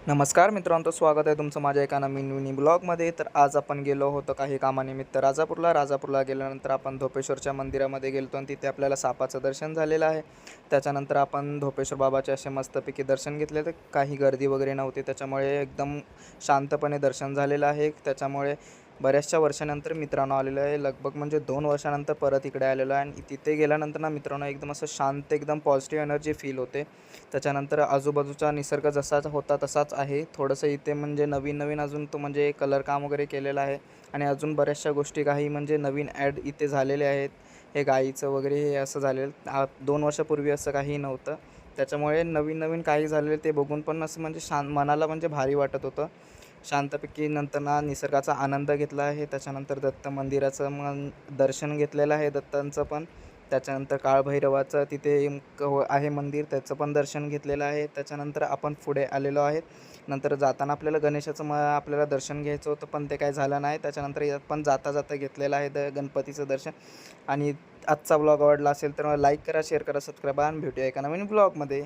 नमस्कार मित्रांनो, स्वागत आहे तुमचं माझ्या एका नवीन मिनी ब्लॉगमध्ये. तर आज आपण गेलो होतो काही कामानिमित्त राजापूरला गेल्यानंतर आपण धोपेश्वरच्या मंदिरामध्ये गेलो आणि तिथे आपल्याला सापाचं दर्शन झालेलं आहे. त्याच्यानंतर आपण धोपेश्वर बाबाचे असे मस्तपैकी दर्शन घेतले. तर काही गर्दी वगैरे नव्हती, त्याच्यामुळे एकदम शांतपणे दर्शन झालेलं आहे. त्याच्यामुळे बऱ्याचशा वर्षानंतर मित्रांनो आलेलो आहे, लगभग म्हणजे 2 वर्षानंतर परत इकडे आलेलो आहे. आणि तिथे गेल्यानंतर ना मित्रांनो एकदम असं शांत, एकदम पॉझिटिव्ह एनर्जी फील होते. त्याच्यानंतर आजूबाजूचा निसर्ग जसाच होता तसाच आहे. थोडंसं इथे म्हणजे नवीन अजून तो म्हणजे कलर काम वगैरे केलेलं आहे आणि अजून बऱ्याचशा गोष्टी काही म्हणजे नवीन ॲड इथे झालेले आहेत. हे गाईचं वगैरे हे असं झालेलं 2 वर्षापूर्वी असं काही नव्हतं. त्याच्यामुळे नवीन काही झालेलं ते बघून पण असं म्हणजे मनाला म्हणजे भारी वाटत होतं. शांतपैकी नंतर ना निसर्गाचा आनंद घेतला आहे. त्याच्यानंतर दत्त मंदिराचं दर्शन घेतलेलं आहे दत्तांचं पण. त्याच्यानंतर काळभैरवाचं तिथे आहे मंदिर, त्याचं पण दर्शन घेतलेलं आहे. त्याच्यानंतर आपण पुढे आलेलो आहे. नंतर जाताना आपल्याला गणेशाचं आपल्याला दर्शन घ्यायचं होतं, पण ते काही झालं नाही. त्याच्यानंतर यात पण जाता घेतलेलं आहे गणपतीचं दर्शन. आणि आजचा ब्लॉग आवडला असेल तर लाईक करा, शेअर करा, सबस्क्राईब आणि भेटूया एका नवीन ब्लॉगमध्ये.